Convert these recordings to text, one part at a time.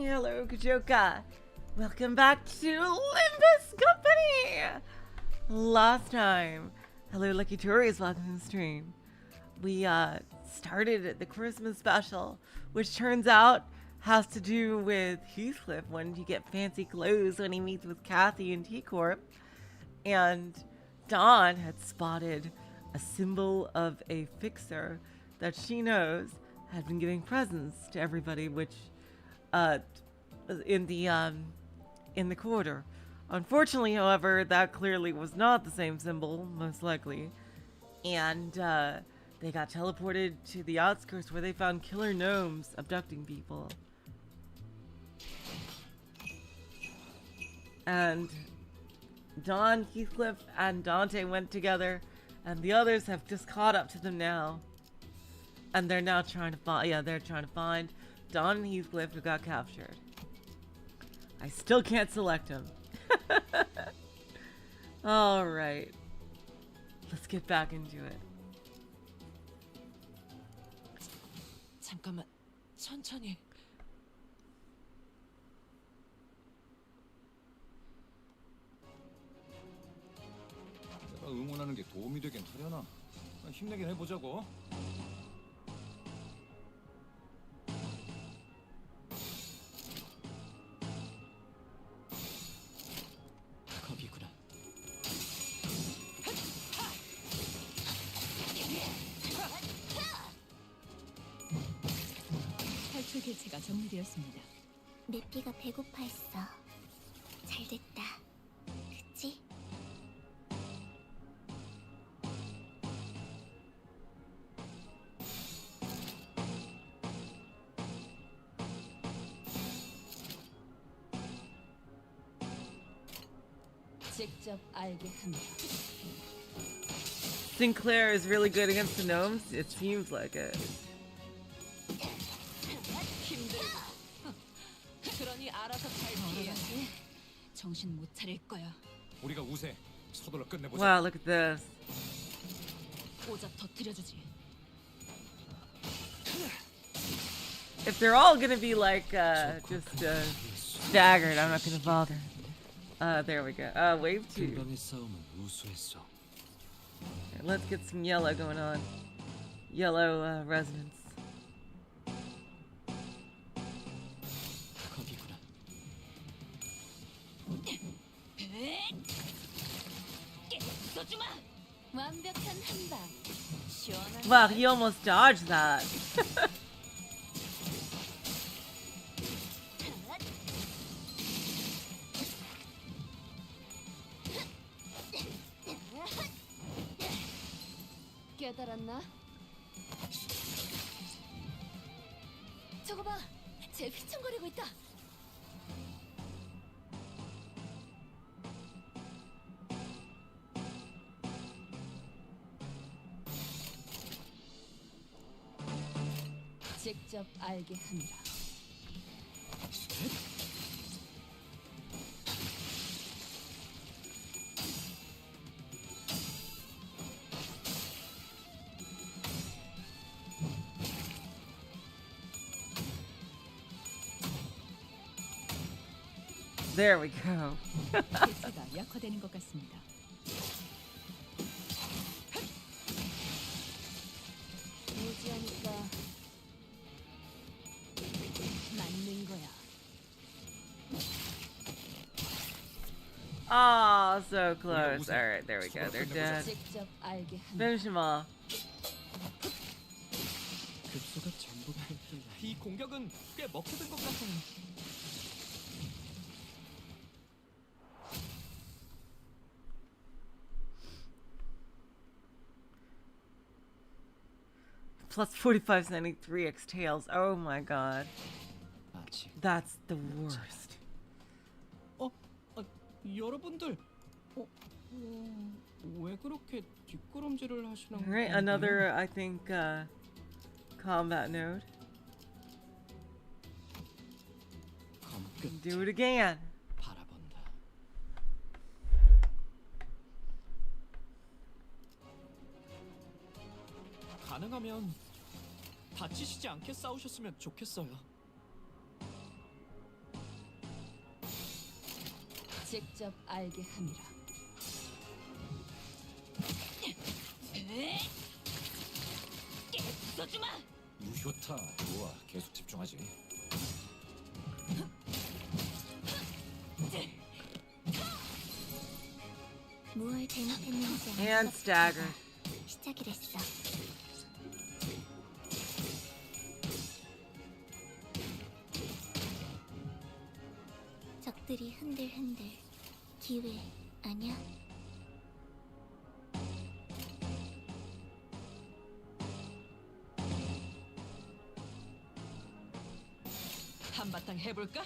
Hello, Kajoka. Welcome back to Limbus Company. Last time, hello, Lucky Tories. Welcome to the stream. We started the Christmas special, which turns out has to do with Heathcliff when you get fancy clothes when he meets with Cathy and T-Corp. And Dawn had spotted a symbol of a fixer that she knows had been giving presents to everybody, which in the corridor. Unfortunately, however, that clearly was not the same symbol, most likely. And they got teleported to the outskirts where they found killer gnomes abducting people. And Dawn, Heathcliff, and Dante went together, and the others have just caught up to them now. And they're now trying to find, they're trying to find Dawn and Heathcliff who got captured. I still can't select him. Alright. Let's get back into it. 잠깐만, 천천히. 내가 응원하는 게 도움이 되긴 하려나? 힘내긴 해보자고. 거기구나. 탈출 길치가 정리되었습니다. 내 피가 배고파했어. 잘됐다. 그치? 직접 알게 합니다. Sinclair is really good against the gnomes? It seems like it. 그러니 알아서 잘 피해야지. 정신 못 차릴 거야. 우리가 우세. 서둘러 끝내보자. Wow, look at this. 오자 터뜨려주지. If they're all gonna be like, just, staggered, I'm not gonna bother. There we go. Wave 2. 금방의 싸움은 우수했어. Okay, let's get some yellow going on. Yellow, resonance. 거기구나. 써주마. 완벽한 한 방. 시원한. Wow, he almost dodged that. 깨달았나? 저거 봐, 쟤 휘청거리고 있다. 직접 알게 합니다. There we go. 개체가 약화되는 것 같습니다. 유지하니까 맞는 거야. Oh, so close. Alright, there we go. They're dead. 직접 알게 합니다. Finish them off. 급소가 전부 펼쳐라. 이 공격은 꽤 먹혀든 것 같아요. Plus 45 73x tails. Oh my god. 아직. That's the worst. 여러분들. 왜 그렇게 뒷걸음질을 하시는 거예요? Alright, another, I think, combat node. Do it again. 바라본다. 가능하면 다치시지 않게 싸우셨으면 좋겠어요. 직접 알게 함이라. 깨부숴주마! 유효타 좋아. 계속 집중하지. 무얼 잘못했는지 And staggered. 시작이 됐어. 적들이 흔들흔들. 기회 아니야? 한바탕 해볼까?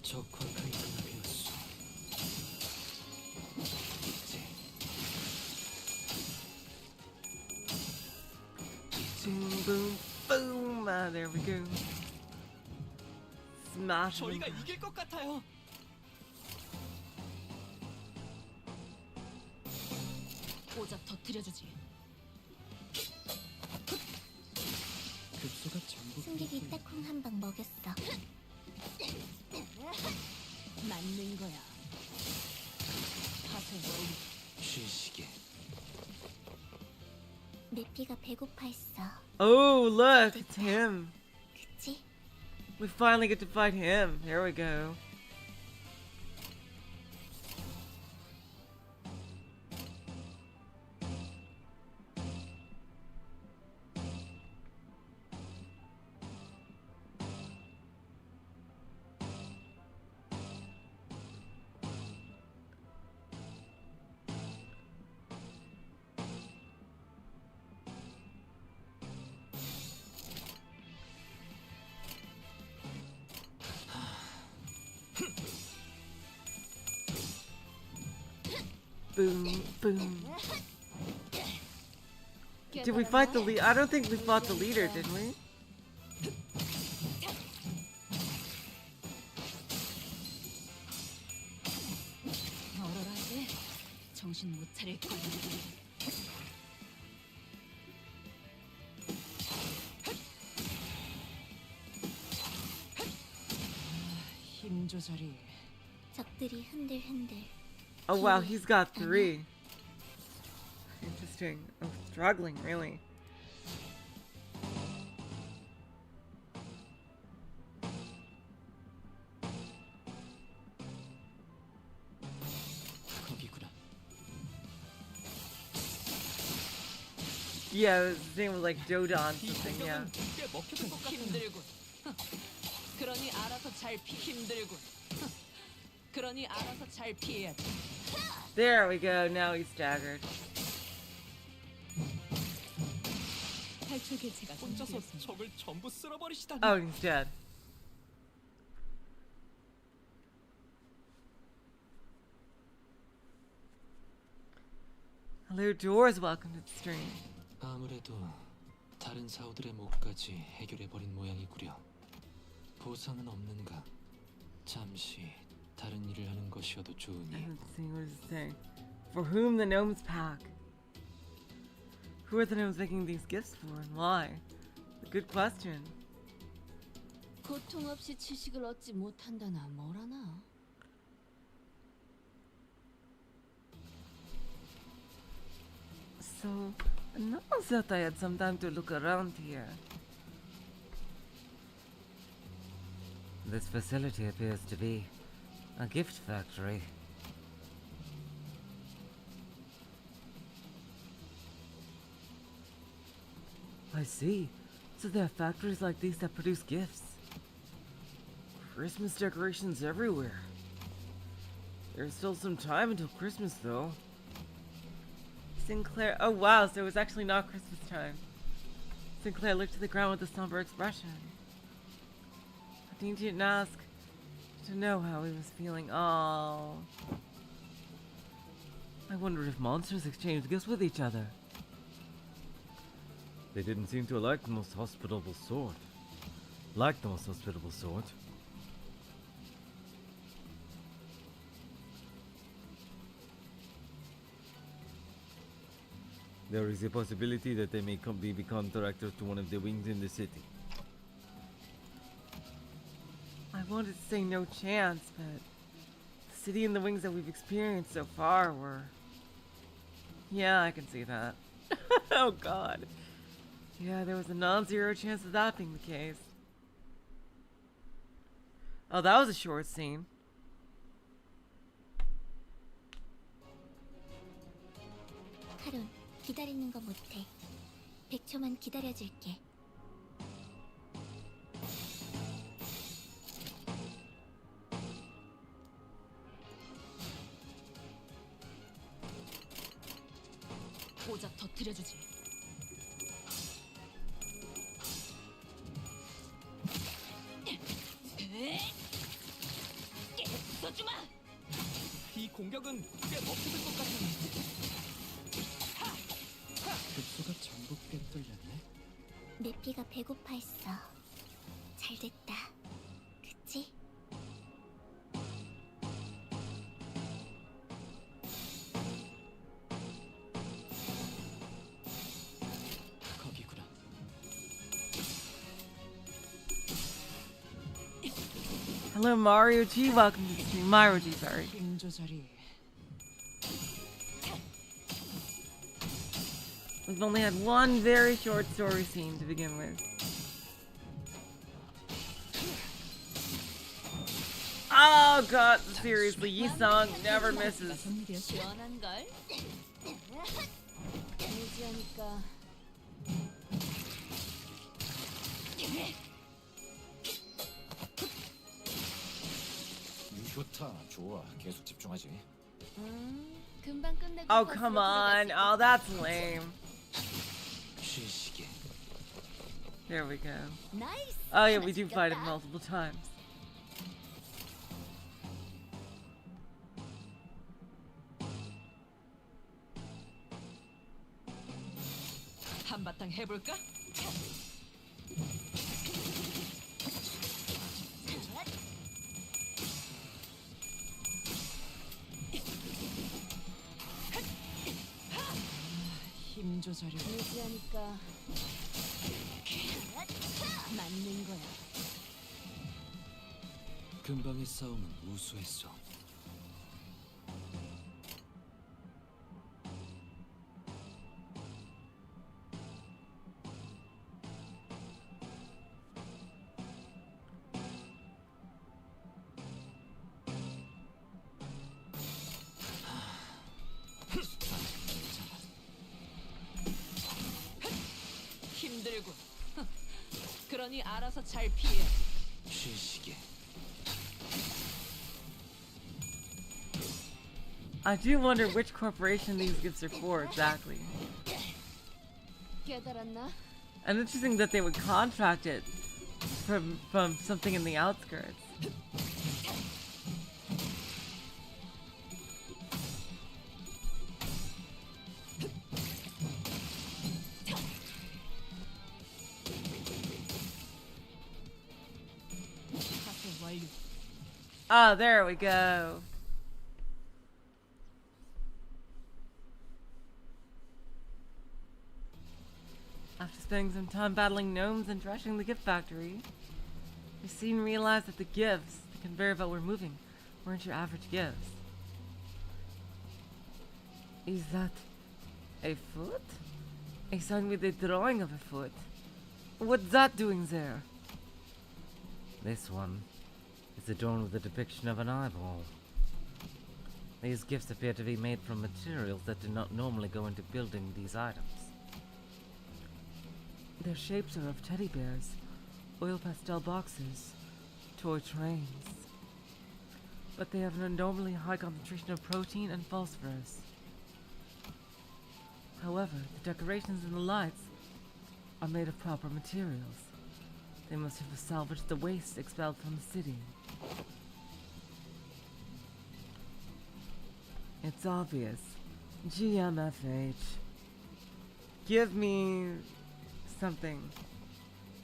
적화가 끝나되었어. Boom, boom, boom. Ah, there we go. Smash him. 저희가 이길 것 같아요. 오작 터뜨려주지. 급소가 전부 승객이 딱콩 한 방 먹였어. 맞는 거야. 하세요. 쉬시게. 메피가 배고파 했어. Oh, look, it's him. 그치? We finally get to fight him. Here we go. Boom, boom. Did we fight the lead? I don't think we fought the leader, did we? 얼어라 이제. 정신 못 차릴 거야. 힘 조절이. 적들이 흔들흔들. Oh wow, he's got 3. Interesting. Oh, struggling, really. 거기구나. Yeah, his name was like Dodon 이 something, yeah. 공격은 꽤 먹혀줄 것 같은데. 힘들군. 그러니 알아서 잘 힘들군. 그러니 알아서 잘 피해야 돼. There we go, now he's staggered. 탈출 개체가 혼자서 손실했습니다. 적을 전부 쓸어버리시다니. Oh, he's dead. Hello, Doors, welcome to the stream. 아무래도 다른 사우들의 몫까지 해결해버린 모양이구려. 보상은 없는가? 잠시 다른 일을 하는 것이어도 좋으니. Let's see, what does it say? For whom the gnomes pack? Who are the gnomes making these gifts for and why? A good question. 고통 없이 지식을 얻지 못한다나 뭐라나. So, now that I had some time to look around here. This facility appears to be a gift factory. I see. So there are factories like these that produce gifts. Christmas decorations everywhere. There's still some time until Christmas, though. Sinclair. Oh wow, so it was actually not Christmas time. Sinclair looked to the ground with a somber expression. Dean didn't ask to know how he was feeling. Oh. I wondered if monsters exchanged gifts with each other. They didn't seem to like the most hospitable sort. There is a possibility that they may be contractors to one of the wings in the city. I wanted to say no chance, but the city and the wings that we've experienced so far were... Yeah, I can see that. Oh god. Yeah, there was a non-zero chance of that being the case. Oh, that was a short scene. 하룬, 기다리는 거 못해. 100초만 기다려줄게. 고작 터뜨려주지. 써주마. 이 공격은 꽤 먹힐 것 같은. 급소가 전부 꽤 뚫렸네. 내 피가 배고파 했어. 잘 됐다. 그치? 거기구나. Hello, Mario G. Welcome to the stream. Mario G, sorry. 힘 조절이. We've only had one very short story scene to begin with. Oh god, seriously, Yi song never misses. 시원한 걸. 유지하니까. 유효타 좋아. 계속 집중하지. 금방 끝내고. Oh, come on. Oh, that's lame. 쉬시게. There we go. 나이스! Oh yeah, we do fight it multiple times. 한바탕 해볼까? 힘 조절이 유지하니까 맞는 거야. 금방의 싸움은 우수했어. 힘들군. 그러니 알아서 잘 피해. 쉬시게. I do wonder which corporation these gifts are for exactly. 깨달았나? And interesting that they would contract it from something in the outskirts. Ah, there we go. After spending some time battling gnomes and trashing the gift factory, we soon realized that the gifts, the conveyor belt we're moving, weren't your average gifts. Is that a foot? A sign with a drawing of a foot. What's that doing there? This one is adorned with a depiction of an eyeball. These gifts appear to be made from materials that do not normally go into building these items. Their shapes are of teddy bears, oil pastel boxes, toy trains. But they have an abnormally high concentration of protein and phosphorus. However, the decorations and the lights are made of proper materials. They must have salvaged the waste expelled from the city. It's obvious. GMFH. Give me something.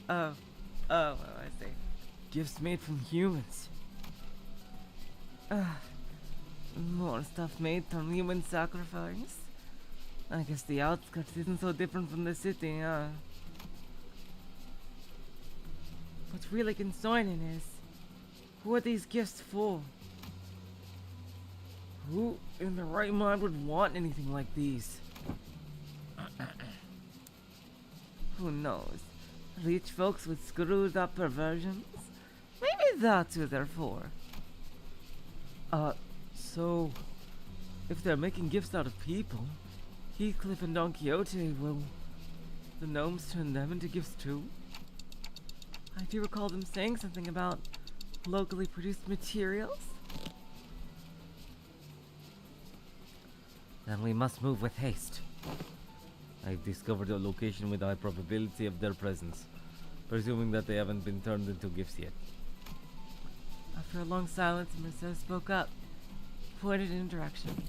Oh, I see. Gifts made from humans. More stuff made from human sacrifice. I guess the outskirts isn't so different from the city, huh? What's really concerning is, who are these gifts for? Who in their right mind would want anything like these? Who knows? Rich folks with screwed up perversions? Maybe that's who they're for. So, if they're making gifts out of people, Heathcliff and Don Quixote, will the gnomes turn them into gifts too? I do recall them saying something about locally produced materials. Then we must move with haste. I've discovered a location with high probability of their presence, presuming that they haven't been turned into gifts yet. After a long silence, Mercedes spoke up, pointed in a direction.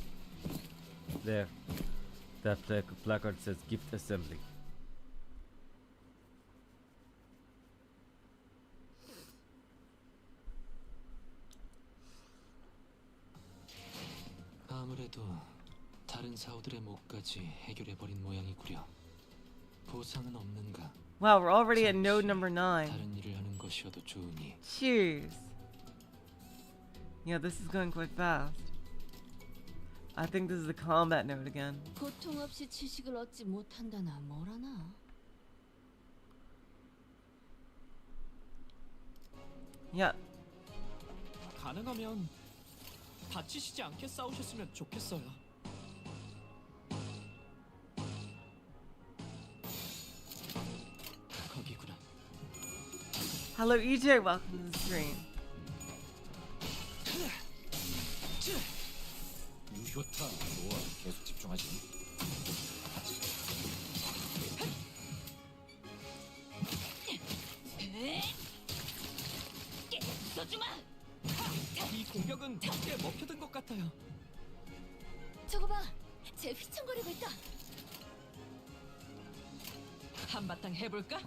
There. That placard says gift assembly. 아무래도 다른 사우들의 목까지 해결해버린 모양이구려. 보상은 없는가? Wow, we're already at node number 9. 다른 일을 하는 것이어도 좋으니. Cheers. Yeah, this is going quite fast. I think this is the combat node again. 고통 없이 지식을 얻지 못한다나 뭐라나. Yeah. 가능하면 다치시지 않게 싸우셨으면 좋겠어요. 거기구나. Hello, EJ. Welcome to the stream. 유효타 좋아. 계속 집중하지. 이 공격은 꽤 먹혀든 것 같아요. 저거 봐, 쟤 휘청거리고 있다. 한바탕 해볼까?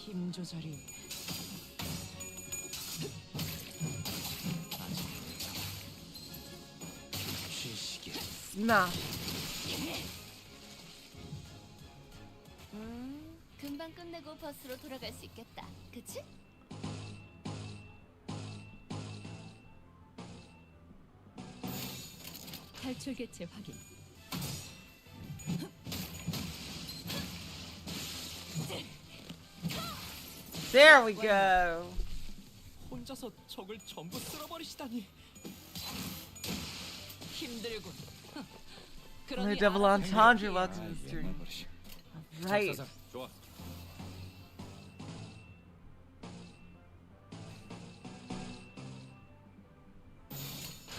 힘 조절이. 쉬시게. Smash. 금방 끝내고 버스로 돌아갈 수 있겠다. 그치? 탈출 개체 확인. There we go. 혼자서 적을 전부 쓸어버리시다니. 힘들군. Hello, Double Entendre. Welcome to the 옛날 stream. 버릇이. Right. 자자자, 좋아.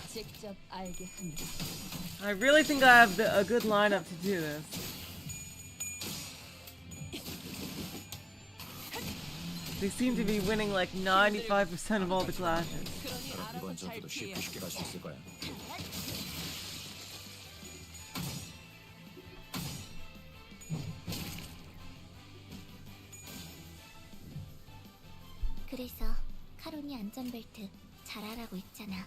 직접 알게 한다. I really think I have a good lineup to do this. They seem to be winning like 95% of all the clashes. 그러니 그럼 알아서 이번 잘 전투도 피해. 쉽게 갈 수 있을 거야. 그래서 카론이 안전벨트 잘하라고 했잖아.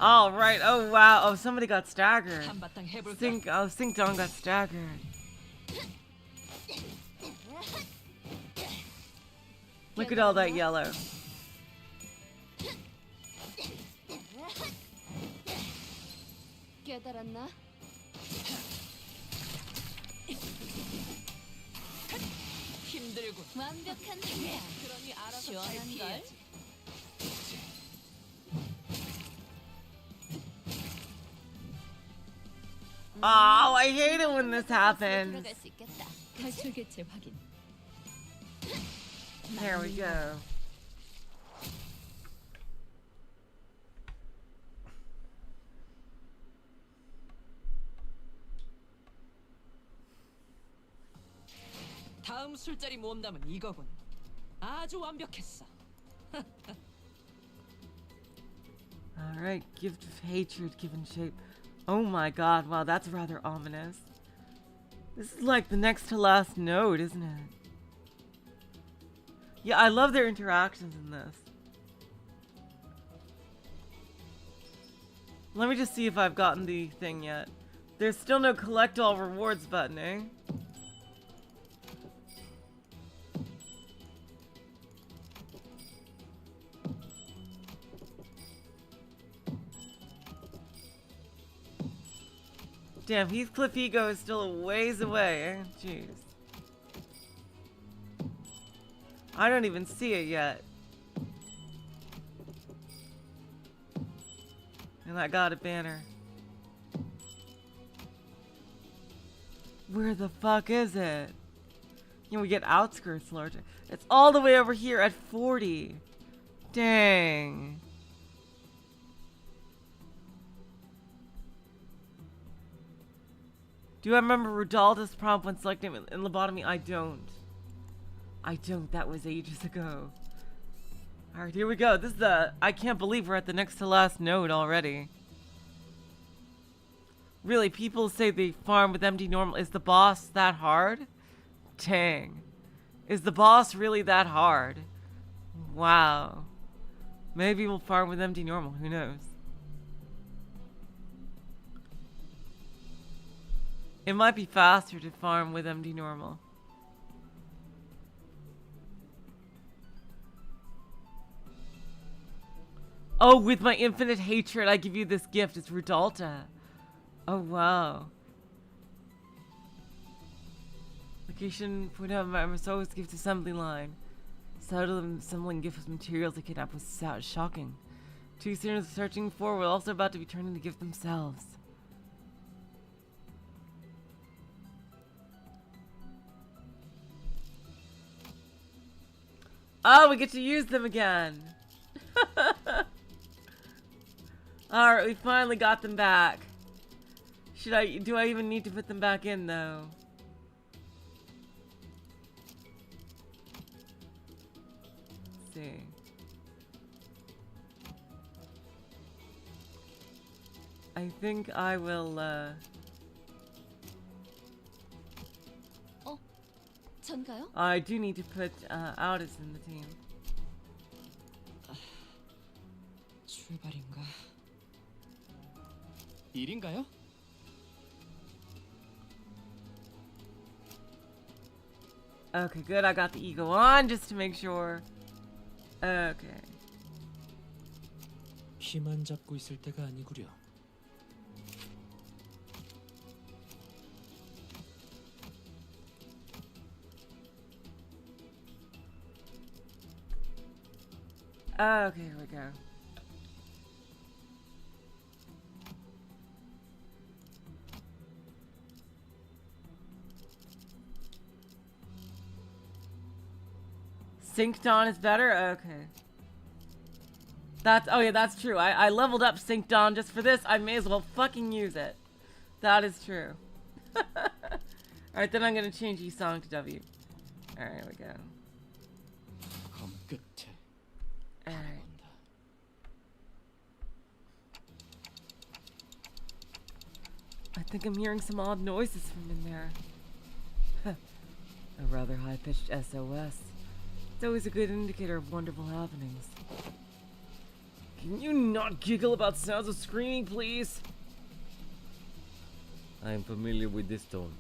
All right. Oh wow. Oh, somebody got staggered. 한바탕 해볼까? Think Don got staggered. Look at all that yellow. 깨달았나? 힘들군. 완벽한 팀이야. 그러니 알아서 잘 시원한 걸. 피해야지. Oh, I hate it when this happens. 들어갈 수 있겠다. 탈출 개체 확인. There we go. 다음 술자리 모험담은 이거군. 아주 완벽했어. All right. Gift of hatred given shape. Oh my god. Wow, that's rather ominous. This is like the next to last node, isn't it? Yeah, I love their interactions in this. Let me just see if I've gotten the thing yet. There's still no collect all rewards button, eh? Damn, Heathcliff Ego is still a ways away, eh? Jeez. I don't even see it yet. And I got a banner. Where the fuck is it? Can we get Outskirts larger? It's all the way over here at 40. Dang. Do I remember Rudalda's prompt when selecting in lobotomy? I don't. That was ages ago. Alright, here we go. This is the... I can't believe we're at the next to last node already. Really, people say they farm with MD normal. Is the boss that hard? Dang. Is the boss really that hard? Wow. Maybe we'll farm with MD normal. Who knows? It might be faster to farm with MD normal. Oh, with my infinite hatred, I give you this gift. It's Rudalta. Oh, wow. Location, point out my Marso's gift assembly line. Subtle assembling gift with materials they kidnapped was shocking. Two sinners searching for were also about to be turned into gift themselves. Oh, we get to use them again. Alright, we finally got them back. Do I even need to put them back in though? Let's see. I think I will, 전가요? I do need to put, Aldous in the team. 출발인가? 일인가요? Okay, good. I got the ego on just to make sure. Okay. 키만 잡고 있을 때가 아니구려. Okay, here we go. Synced on is better? Okay. Oh yeah, that's true. I leveled up synced on just for this. I may as well fucking use it. That is true. Alright, then I'm gonna change E song to W. Alright, here we go. 검 끝에 Alright. I think I'm hearing some odd noises from in there. A rather high-pitched SOS. It's always a good indicator of wonderful happenings. Can you not giggle about sounds of screaming, please? I am familiar with this tone.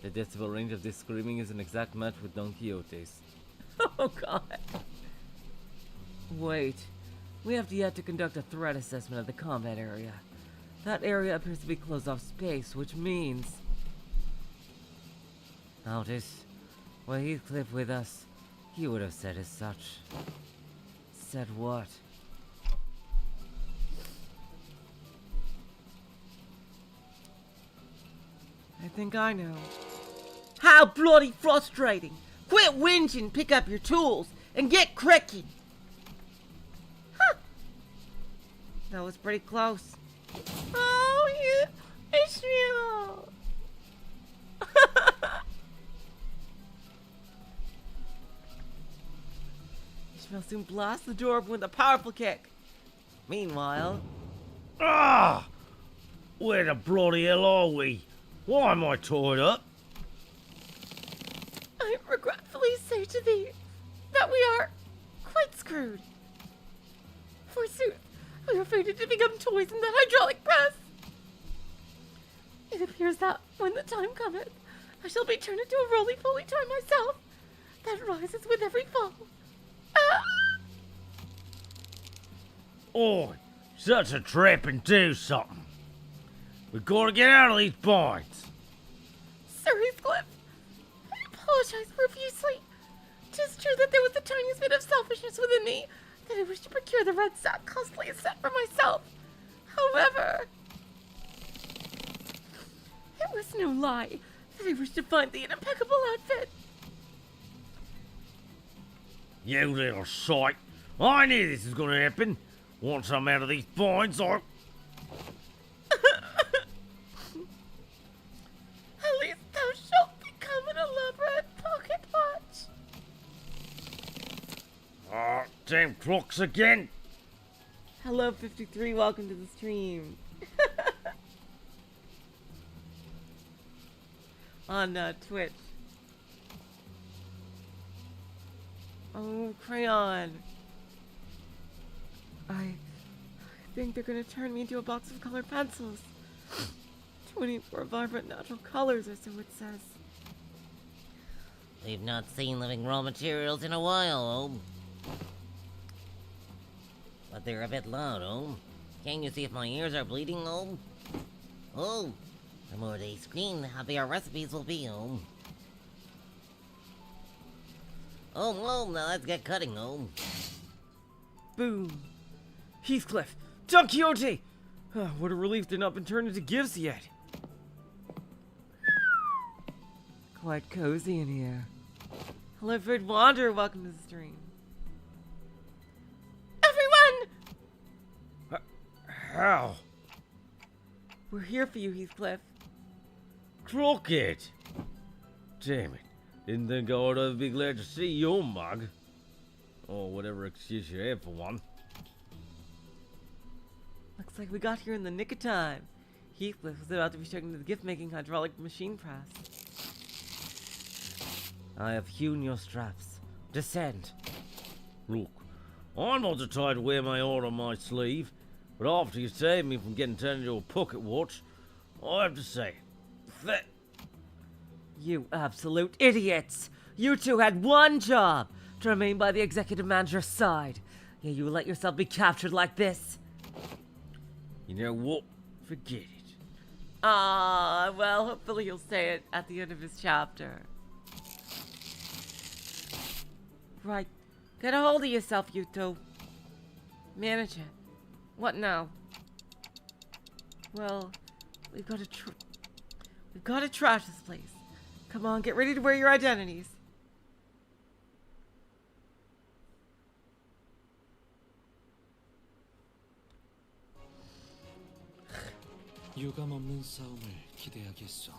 The decibel range of this screaming is an exact match with Don Quixote's. Oh god. Wait. We have yet to conduct a threat assessment of the combat area. That area appears to be closed off space, which means... Aldous, were Heathcliff with us, he would have said as such. Said what? I think I know. How bloody frustrating! Quit whinging, pick up your tools, and get cracking! Huh! That was pretty close. Oh, yeah, Ishmael! Ishmael soon blasts the door open with a powerful kick. Meanwhile... Ah! Where the bloody hell are we? Why am I tied up? I regretfully say to thee that we are crude. Forsooth, we are fated to become toys in that hydraulic press. It appears that, when the time cometh, I shall be turned into a roly-poly toy myself, that rises with every fall. Ah! Oi, such a trip and do something. We gotta get out of these binds. Sir Heathcliff, I apologize profusely. 'Tis true that there was the tiniest bit of selfishness within me, that I wished to procure the red sack costly as set for myself. However, it was no lie that I wished to find thee an impeccable outfit. You little sight. I knew this was gonna happen. Once I'm out of these binds, At least thou shalt become an elaborate pocket watch. damn clocks again. Hello, 53. Welcome to the stream. On Twitch. Oh, Crayon. I think they're gonna turn me into a box of colored pencils. 24 vibrant natural colors, or so it says. We've not seen living raw materials in a while, Om. But they're a bit loud, Om. Can you see if my ears are bleeding, Om? Oh, the more they scream, the happier our recipes will be, Om. Om, now let's get cutting, Om. Boom. Heathcliff, Don Quixote. What a relief they've not been turned into gifts yet. Quite cozy in here. Hello, Fred Wanderer. Welcome to the stream. Everyone! How? We're here for you, Heathcliff. Crockett! Damn it. Didn't think I would ever be glad to see your mug. Or whatever excuse you have for one. Looks like we got here in the nick of time. Heathcliff was about to be taken to the gift-making hydraulic machine press. I have hewn your straps. Descend. Look, I'm not the type to wear my heart on my sleeve, but after you saved me from getting turned into a pocket watch, I have to say, that... You absolute idiots! You two had one job, to remain by the executive manager's side. Yet you let yourself be captured like this. You know what? Forget it. Ah, well, hopefully he'll say it at the end of his chapter. Right. Get a hold of yourself, you two. Manage it. What now? Well, we've got to trash this place. Come on, get ready to wear your identities. 유감 없는 싸움을 기대하겠소.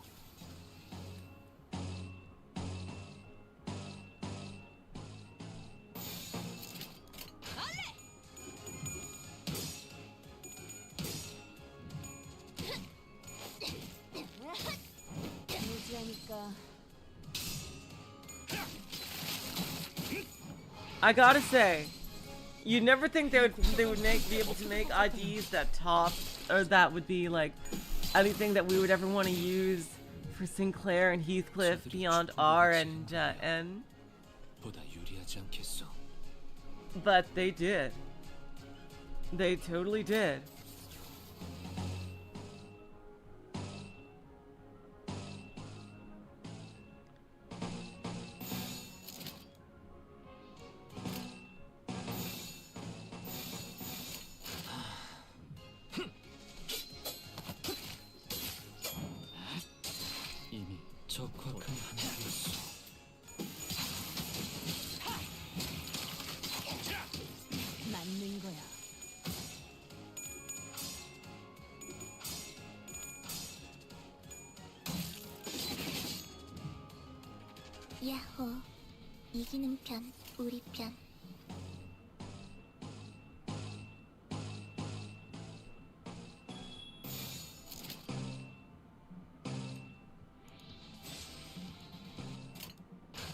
무지하니까 I gotta say, you'd never think they would be able to make IDs that top, or that would be like anything that we would ever want to use for Sinclair and Heathcliff beyond R and N. 보다 유리하지 않겠소. But they did. They totally did. 이미 적확한 한계였소. 맞는 거야. 야호. 이기는 편, 우리 편.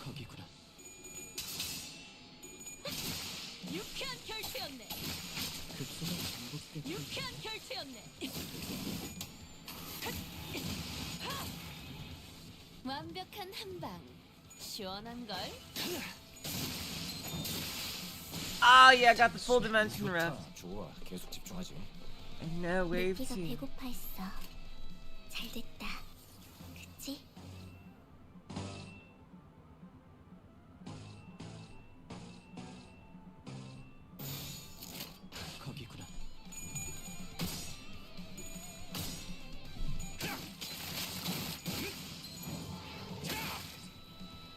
거기구나. 유쾌! 유쾌한 결투였네. 완벽한 한방. 시원한 걸. Ah, yeah, I got the full dimension rift. 좋아, 계속 집중하지. And no wave 내가 team. 배고파했어. 잘 됐다. 그치? 거기구나.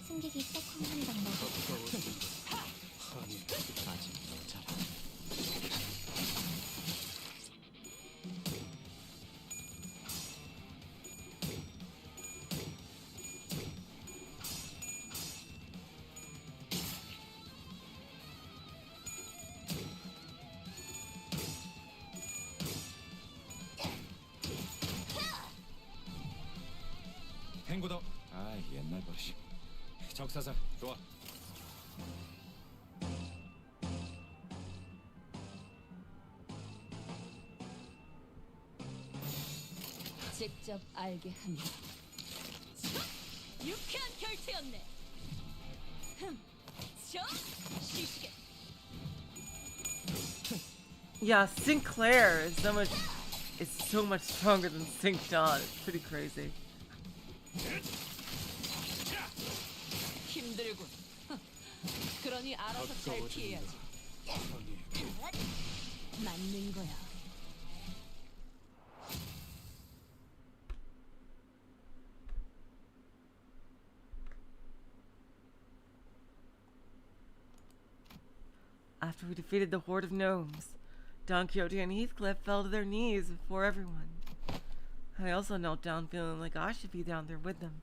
승객이 딱한 방법. 아니, 아직 모자라. 탱고더. 아, 옛날 버릇이. 적사살, 좋아. 직접 알게 하니. 유쾌한 결투였네. 시시게. Yeah, Sinclair is so much stronger than Sync Dawn. It's pretty crazy. 힘들군. 그러니 알아서 잘 피해야지. 맞는 거야. After we defeated the horde of gnomes, Don Quixote and Heathcliff fell to their knees before everyone. I also knelt down feeling like I should be down there with them,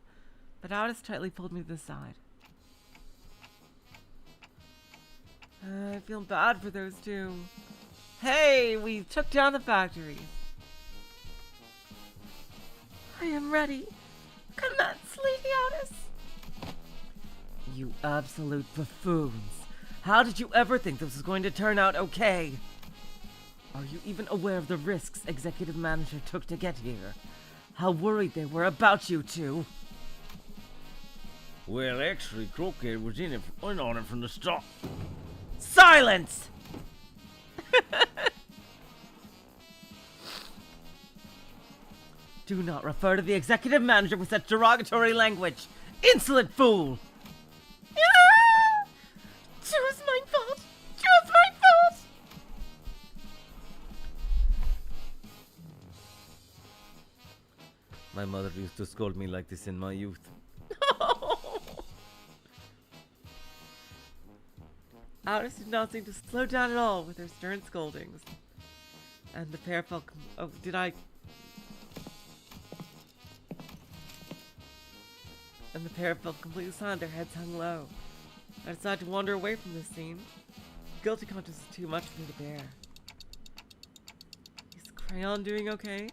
but Aldous tightly pulled me to the side. I feel bad for those two. Hey, we took down the factory. I am ready. Commence, Lady Aldous. You absolute buffoons. How did you ever think this was going to turn out okay? Are you even aware of the risks Executive Manager took to get here? How worried they were about you two? Well, actually, Croquet was in on it from the start. Silence! Do not refer to the Executive Manager with such derogatory language! Insolent fool! It was my fault! It was my fault! My mother used to scold me like this in my youth. Aldous did not seem to slow down at all with her stern scoldings. And the pair felt... Oh, did I... And the pair felt completely silent, their heads hung low. I decided to wander away from this scene. Guilty conscience is too much for me to bear. Is Crayon doing okay?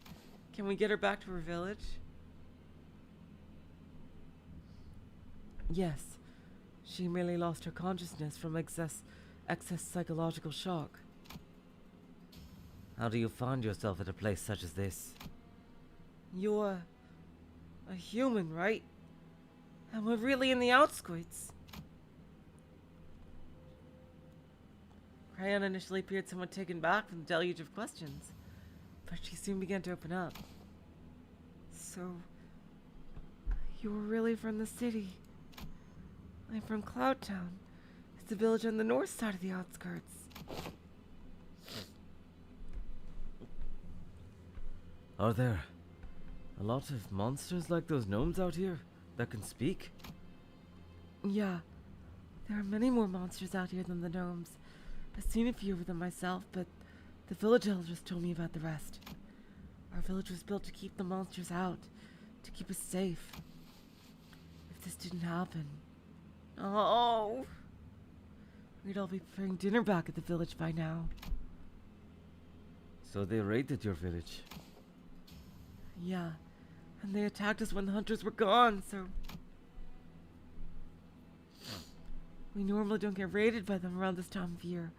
Can we get her back to her village? Yes. She merely lost her consciousness from excess psychological shock. How do you find yourself at a place such as this? You're a human, right? And we're really in the outskirts. Crayon initially appeared somewhat taken back from the deluge of questions, but she soon began to open up. So, you're really from the city? I'm from Cloudtown. It's a village on the north side of the outskirts. Are there a lot of monsters like those gnomes out here that can speak? Yeah, there are many more monsters out here than the gnomes. I've seen a few of them myself, but the village elders told me about the rest. Our village was built to keep the monsters out, to keep us safe. If this didn't happen... Oh! We'd all be preparing dinner back at the village by now. So they raided your village. Yeah, and they attacked us when the hunters were gone, so... We normally don't get raided by them around this time of year,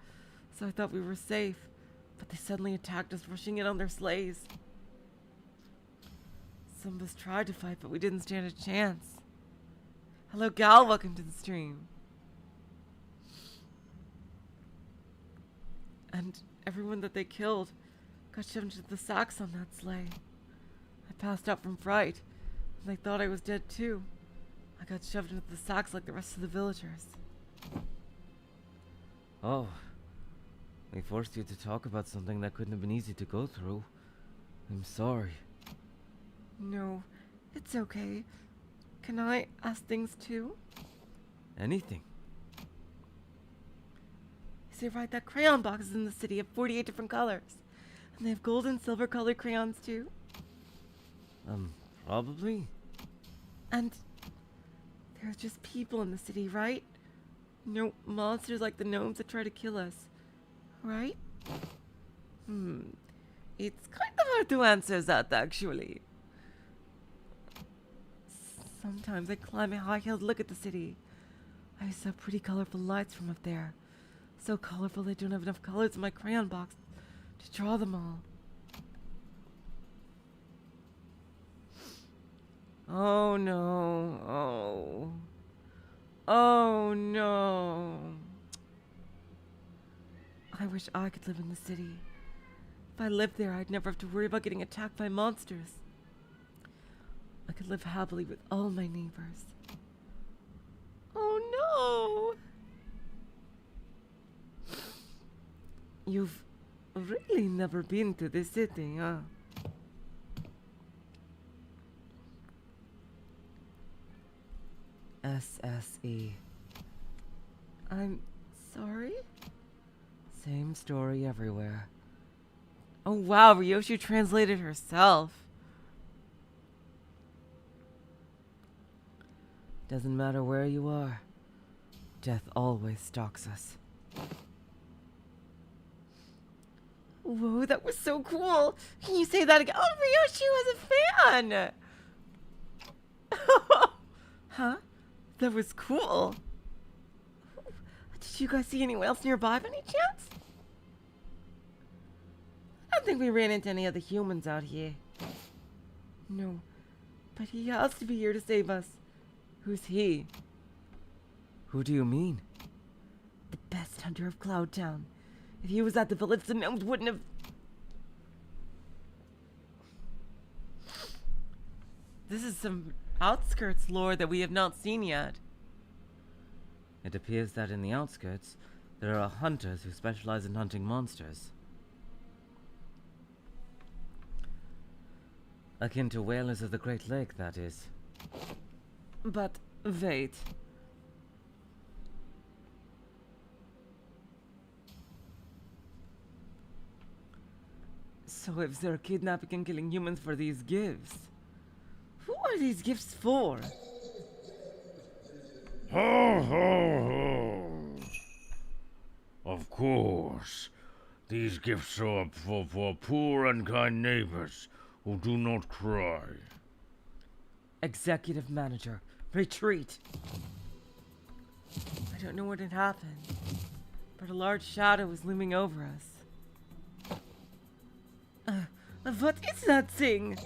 so I thought we were safe. but they suddenly attacked us, rushing in on their sleighs. Some of us tried to fight, but we didn't stand a chance. Hello, Gal. Welcome to the stream. And everyone that they killed got shoved into the sacks on that sleigh. I passed out from fright, and they thought I was dead too. I got shoved into the sacks like the rest of the villagers. Oh. They forced you to talk about something that couldn't have been easy to go through. I'm sorry. No, it's okay. Can I ask things too? Anything. Is it right that crayon boxes in the city have 48 different colors? And they have gold and silver colored crayons too? Probably. And there's just people in the city, right? No monsters like the gnomes that try to kill us, right? It's kind of hard to answer that, actually. Sometimes I climb a high hill to look at the city. I saw pretty colorful lights from up there. So colorful I don't have enough colors in my crayon box to draw them all. Oh no. Oh no. I wish I could live in the city. If I lived there, I'd never have to worry about getting attacked by monsters. I could live happily with all my neighbors. Oh no! You've really never been to this city, huh? SSE. I'm sorry? Same story everywhere. Oh wow, Ryoshi translated herself. Doesn't matter where you are. Death always stalks us. Whoa, that was so cool! Can you say that again? Oh, Ryoshi was a fan! Huh? That was cool. Did you guys see anyone else nearby by any chance? I don't think we ran into any of the humans out here. No, but he has to be here to save us. Who's he? Who do you mean? The best hunter of Cloud Town. If he was at the village, the gnomes wouldn't have... This is some Outskirts lore that we have not seen yet. It appears that in the outskirts, there are hunters who specialize in hunting monsters. Akin to whalers of the Great Lake, that is. But wait. So if they're kidnapping and killing humans for these gifts, who are these gifts for? Ho, ho, ho. Of course. These gifts are for poor and kind neighbors who do not cry. Executive Manager, retreat! I don't know what had happened, but a large shadow was looming over us. What is that thing?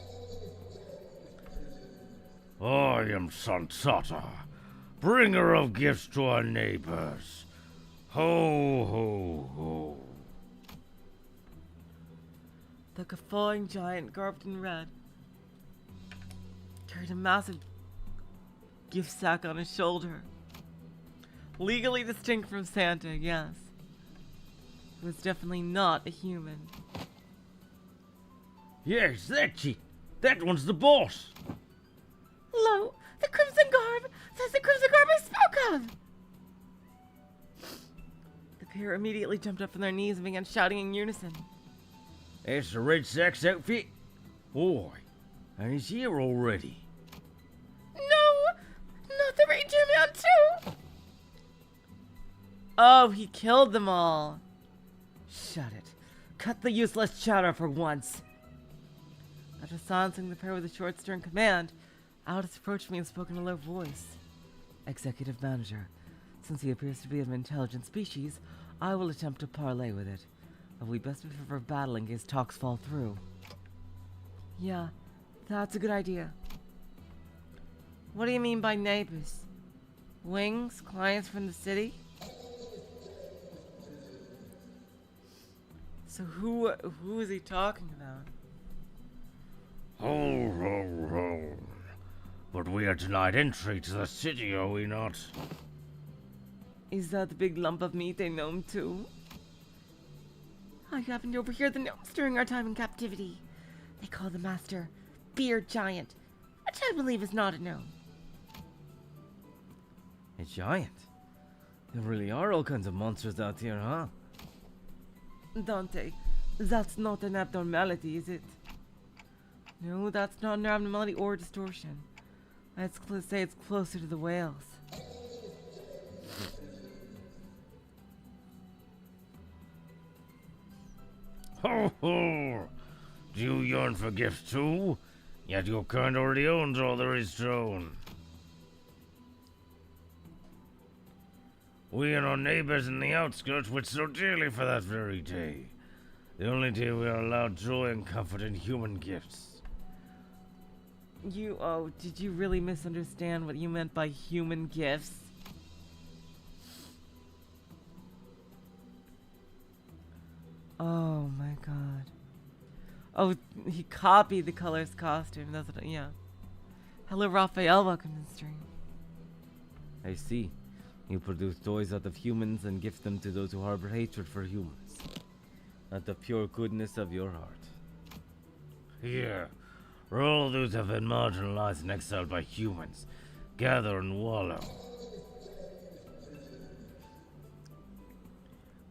I am Sansata, bringer of gifts to our neighbors. Ho, ho, ho. The guffawing giant garbed in red carried a massive gift sack on his shoulder. Legally distinct from Santa, yes. He was definitely not a human. Yes, that's it. That one's the boss. Lo, the crimson garb! That's the crimson garb I spoke of! The pair immediately jumped up from their knees and began shouting in unison. That's the Red Sox outfit? Boy, and he's here already. No! Not the Ranger Man too! Oh, he killed them all. Shut it. Cut the useless chatter for once. After silencing the pair with a short, stern command, Aldous approached me and spoke in a low voice. Executive Manager, since he appears to be of an intelligent species, I will attempt to parley with it. But we best prepare for battle in case talks fall through. Yeah, that's a good idea. What do you mean by neighbors? Wings? Clients from the city? So who is he talking about? Ho, ho, ho. But we are denied entry to the city, are we not? Is that the big lump of meat they gnome too? I happened to overhear the gnomes during our time in captivity. They call the master Beard Giant, which I believe is not a gnome. A giant? There really are all kinds of monsters out here, huh? Dante, that's not an abnormality, is it? No, that's not an abnormality or distortion. I'd say it's closer to the whales. Ho, ho. Do you yearn for gifts too? Yet your kind already owns all there is to own. We and our neighbors in the outskirts wait so dearly for that very day. The only day we are allowed joy and comfort in human gifts. Did you really misunderstand what you meant by human gifts? Oh my god. Oh, he copied the color's costume. That's what, yeah. Hello, Raphael. Welcome to the stream. I see. You produce toys out of humans and gift them to those who harbor hatred for humans. Out the pure goodness of your heart. Here, where all those have been marginalized and exiled by humans, gather and wallow.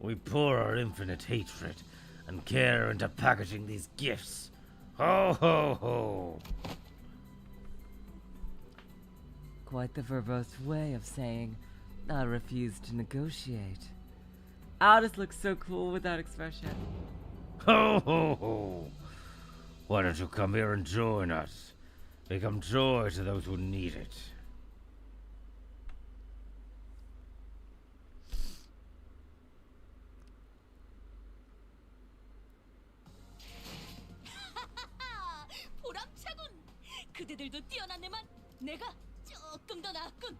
We pour our infinite hatred and care into packaging these gifts. Ho ho ho! Quite the verbose way of saying, I refuse to negotiate. Aldous looks so cool with that expression. Ho ho ho! Why don't you come here and join us? Become joy to those who need it. 보람차군. 그대들도 뛰어났네만 내가 조금 더 낫군.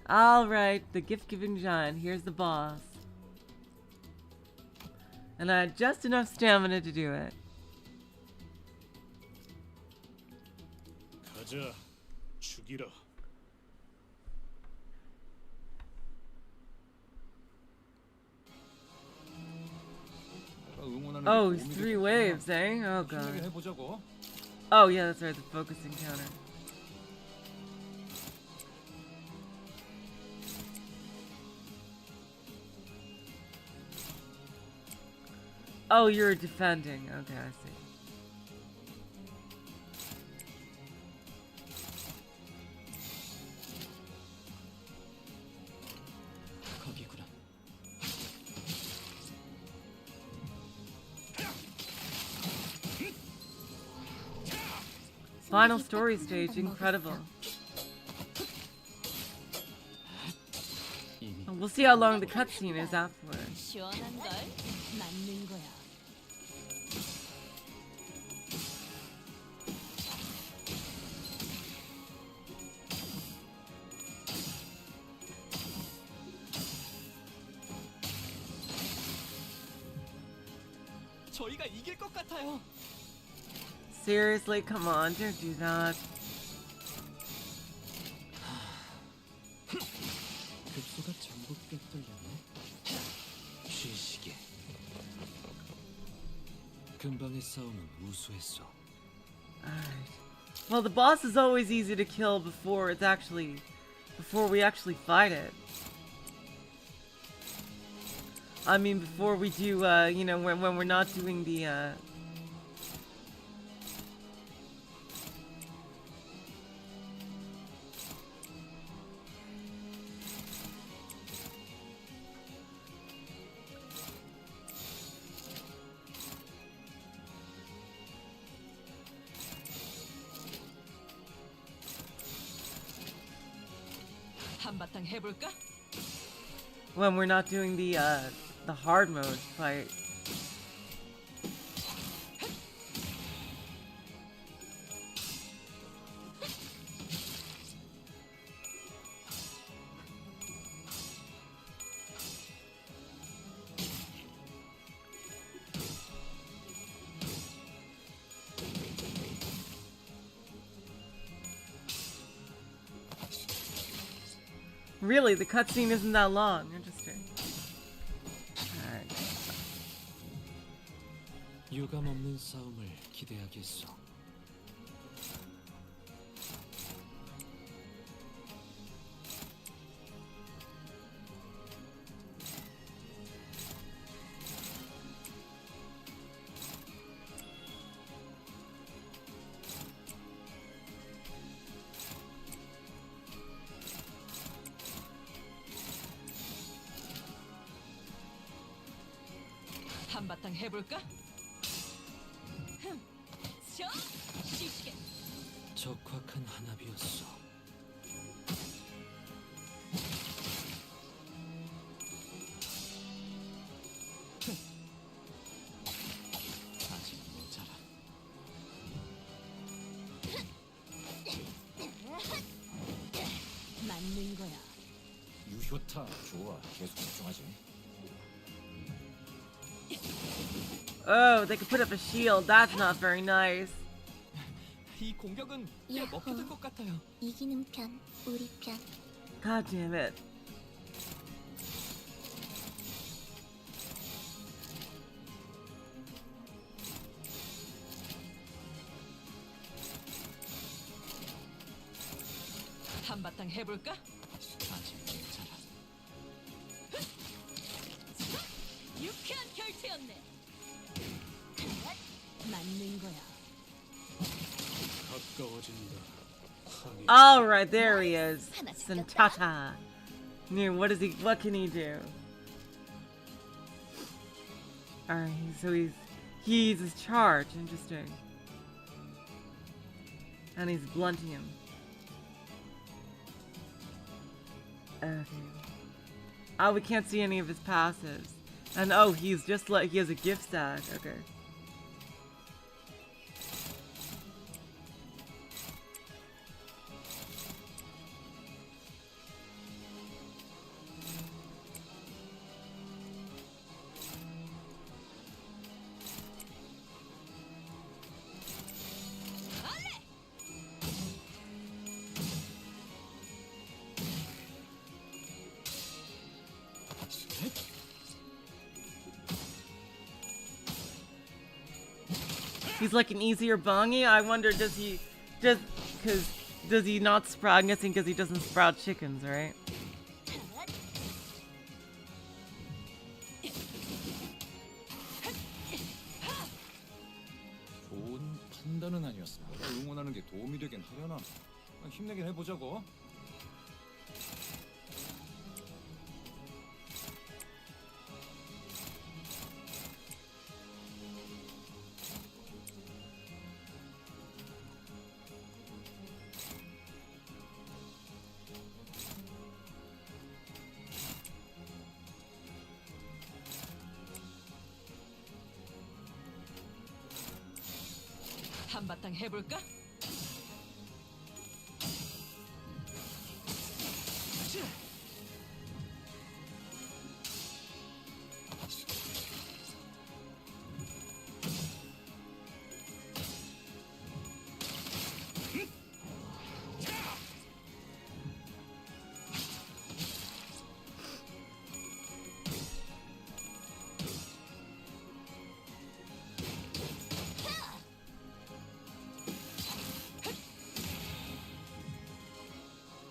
Alright, the gift-giving giant. Here's the boss. And I had just enough stamina to do it. 가자, 죽이라. Oh, 3 waves, eh? Oh god. 해보자고. Oh yeah, that's right, the focusing counter. Oh, you're defending. Okay, I see. 거기구나. Final story stage, incredible. And we'll see how long the cutscene is afterwards. 시원한 걸 맞는 거야. 저희가 이길 것 같아요. Seriously, come on, don't do that. 급소가 전부 꿰뚫렸네. 쉬시게. 금방의 싸움은 우수했어. Alright. Well, the boss is always easy to kill before we actually fight it. I mean, before we do, you know, when we're not doing the, 한바탕 해볼까? when we're not doing the hard mode fight. Really, the cutscene isn't that long. Interesting. Alright. 유감 없는 싸움을 기대하겠소. 한바탕 해볼까? 저 시시게. 적확한 한압이었어. 아직 모자라. 맞는 거야. 유효타 좋아. 계속 집중하지. Oh, they could put up a shield. That's not very nice. 이 공격은 꽤 야호. 먹혀들 것 같아요. 이기는 편, 우리 편. God damn it. 한바탕 해볼까? 아직 모자라. 유쾌한 결투였네. 맞는 거야. 가까워진다. All right, there he is. Santata. What is he? What can he do? All right, so he's his charge. Interesting. And he's blunting him. Okay. Oh, we can't see any of his passives. And oh, he's just like he has a gift stack. Okay. He's like an easier bongy. I wonder, does he not sprout? I'm guessing because he doesn't sprout chickens, right? 좋은 판단은 아니었습니다. 응원하는 게 도움이 되긴 하려나. 힘내긴 해보자고. 한바탕 해볼까?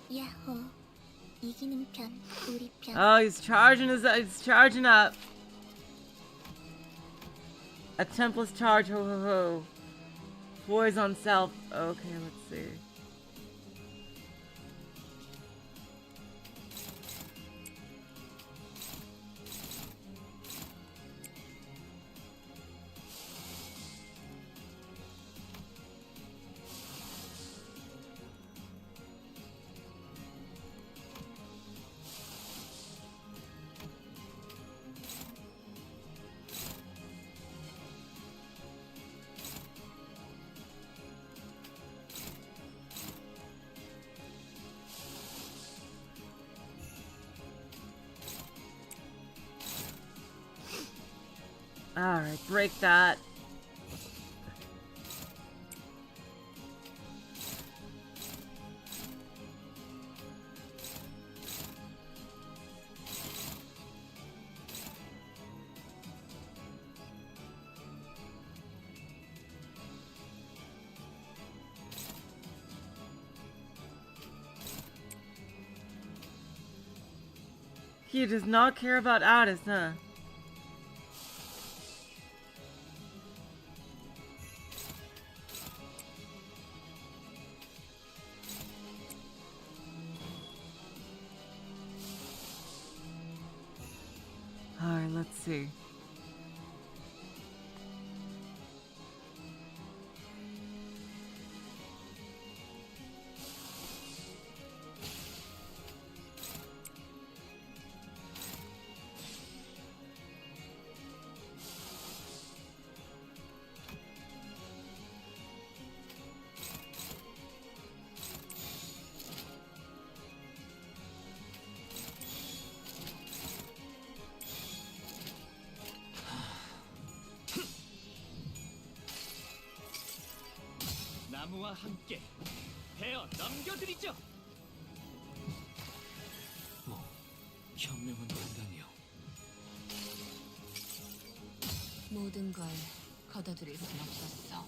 야호. 이기는 편, 우리 편. Oh, he's charging up. A templess charge, ho ho ho. Poise on self. Okay, let's see. Alright, break that. He does not care about Addis, huh? Alright, let's see. 나무와 함께 베어 넘겨드리죠. 뭐 현명한 판단이요. 모든 걸 걷어들일 순 없었어.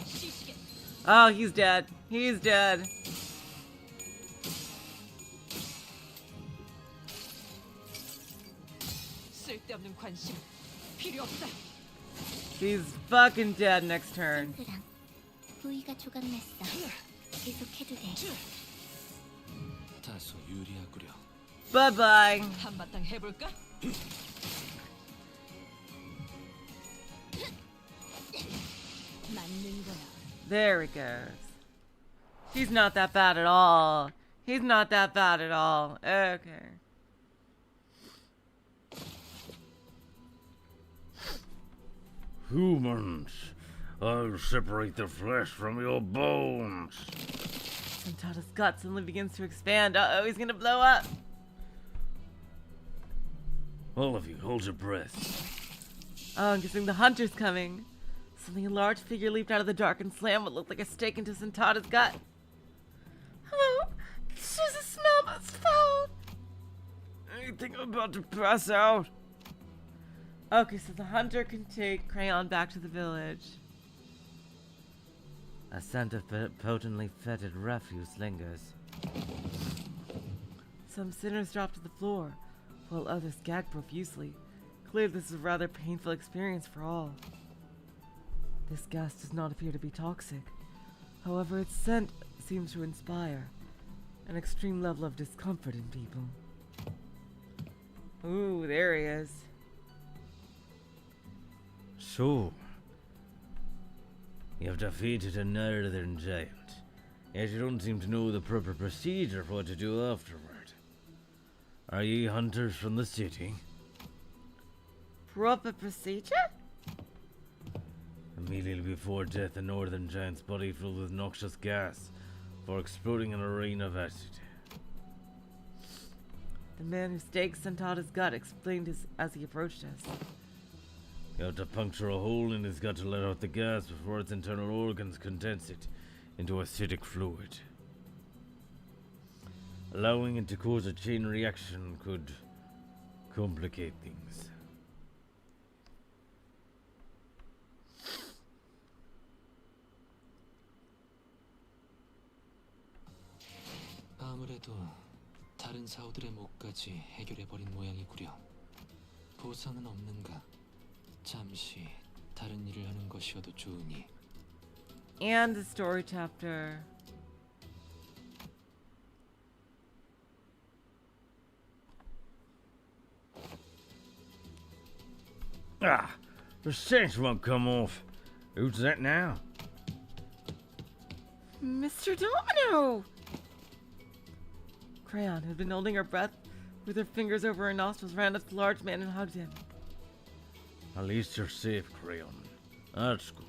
시시게. Oh, he's dead. He's dead. 쓸데없는 관심 필요 없다. He's fucking dead next turn. 랑 부위가 조각났어. 계속해도 돼. 다소 유리하구려. Bye bye. 한바탕 해볼까? 맞는 거야. There he goes. He's not that bad at all. He's not that bad at all. Okay. Humans, I'll separate the flesh from your bones. Santata's gut suddenly begins to expand. Uh-oh, he's gonna blow up. All of you, hold your breath. Oh, I'm guessing the hunter's coming. Suddenly a large figure leaped out of the dark and slammed what looked like a stake into Santata's gut. Hello? There's a smell, but it's foul. I think I'm about to pass out. Okay, so the hunter can take Crayon back to the village. A scent of potently fetid refuse lingers. Some sinners drop to the floor, while others gag profusely. Clearly this is a rather painful experience for all. This gas does not appear to be toxic. However, its scent seems to inspire an extreme level of discomfort in people. Ooh, there he is. So, you have defeated a northern giant, yet you don't seem to know the proper procedure for what to do afterward. Are ye hunters from the city? Proper procedure? Immediately before death, the northern giant's body filled with noxious gas for exploding in a rain of acid. The man who staked Santata's gut explained as he approached us. You have to puncture a hole in his gut to let out the gas before its internal organs condense it into acidic fluid. Allowing it to cause a chain reaction could complicate things. 아무래도 다른 사우들의 목까지 해결해버린 모양이구려. 보상은 없는가? 잠시 다른 일을 하는 것이어도 좋으니. And the story chapter. Ah, the scent won't come off. Who's that now? Mr. Domino! Crayon, who had been holding her breath with her fingers over her nostrils, ran up to the large man and hugged him. At least you're safe, Crayon. That's good.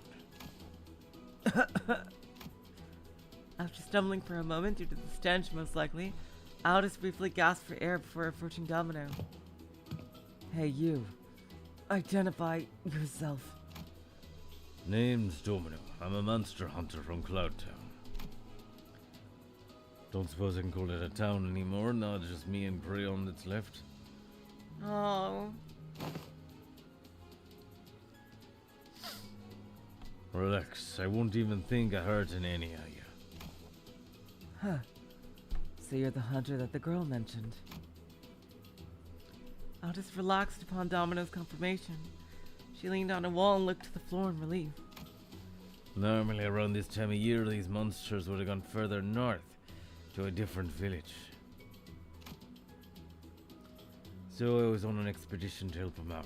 After stumbling for a moment due to the stench, most likely, Aldous briefly gasped for air before approaching Domino. Hey, you. Identify yourself. Name's Domino. I'm a monster hunter from Cloudtown. Don't suppose I can call it a town anymore, now it's just me and Crayon that's left. Oh. Relax, I won't even think of hurting any of you. Huh. So you're the hunter that the girl mentioned. Aldous relaxed upon Domino's confirmation. She leaned on a wall and looked to the floor in relief. Normally around this time of year, these monsters would have gone further north, to a different village. So I was on an expedition to help them out.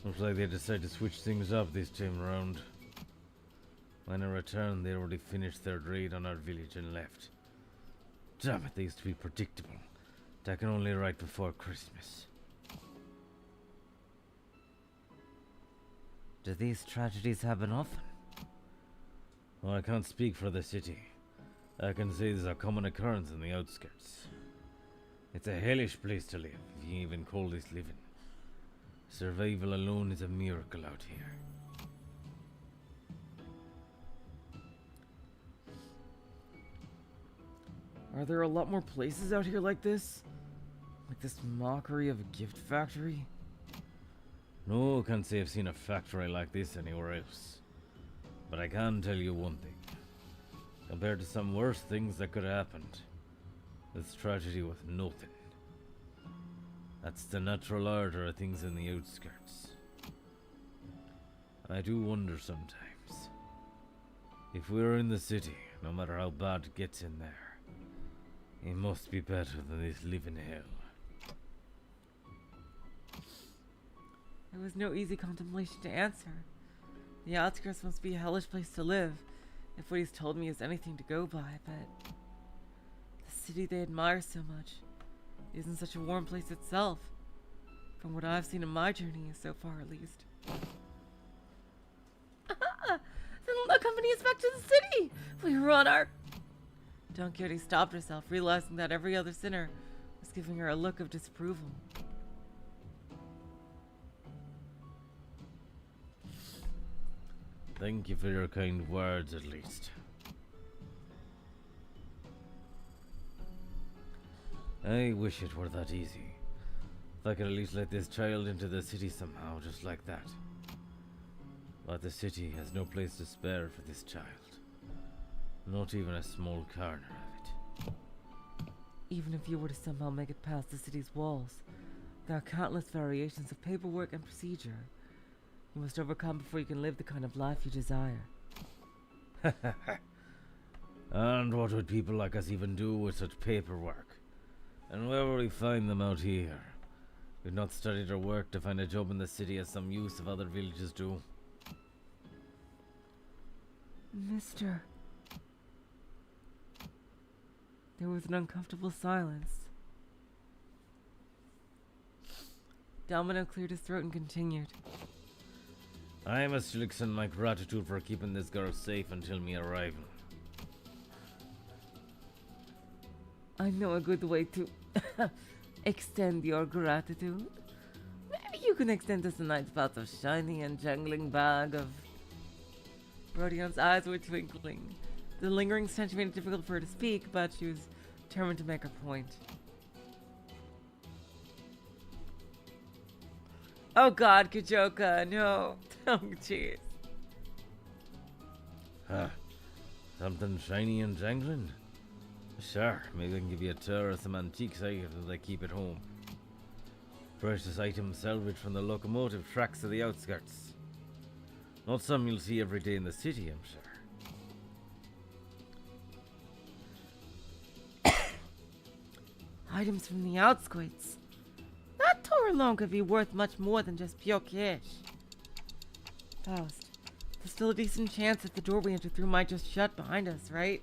Looks like they decided to switch things up this time around. When I returned, they already finished their raid on our village and left. Damn it, they used to be predictable. That can only right before Christmas. Do these tragedies happen often? Well, I can't speak for the city. I can say there's a common occurrence in the outskirts. It's a hellish place to live, if you even call this living. Survival alone is a miracle out here. Are there a lot more places out here like this? Like this mockery of a gift factory? No, I can't say I've seen a factory like this anywhere else. But I can tell you one thing. Compared to some worse things that could have happened, this tragedy was nothing. That's the natural order of things in the outskirts. I do wonder sometimes, if we were in the city, no matter how bad it gets in there, it must be better than this living hell. There was no easy contemplation to answer. The outskirts must be a hellish place to live, if what he's told me is anything to go by, but the city they admire so much isn't such a warm place itself, from what I've seen in my journey so far at least. The company is back to the city! We were on our... Don Quixote stopped herself, realizing that every other sinner was giving her a look of disapproval. Thank you for your kind words, at least. I wish it were that easy. If I could at least let this child into the city somehow, just like that. But the city has no place to spare for this child. Not even a small corner of it. Even if you were to somehow make it past the city's walls, there are countless variations of paperwork and procedure you must overcome before you can live the kind of life you desire. And what would people like us even do with such paperwork? And where would we find them out here? We've not studied or worked to find a job in the city as some youths of other villages do. Mister... There was an uncomfortable silence. Domino cleared his throat and continued. I must extend my gratitude for keeping this girl safe until me arrival. I know a good way to extend your gratitude. Maybe you can extend us a nice box of shiny and jangling bag of... Rodion's eyes were twinkling. The lingering stench made it difficult for her to speak, but she was determined to make her point. Oh god, Kajoka, no. Oh, jeez. Huh. Something shiny and jangling? Sure, maybe I can give you a tour of some antiques items I keep at home. Precious items salvaged from the locomotive tracks of the outskirts. Not some you'll see every day in the city, I'm sure. Items from the outskirts. That tour alone could be worth much more than just pure cash. Faust, there's still a decent chance that the door we entered through might just shut behind us, right?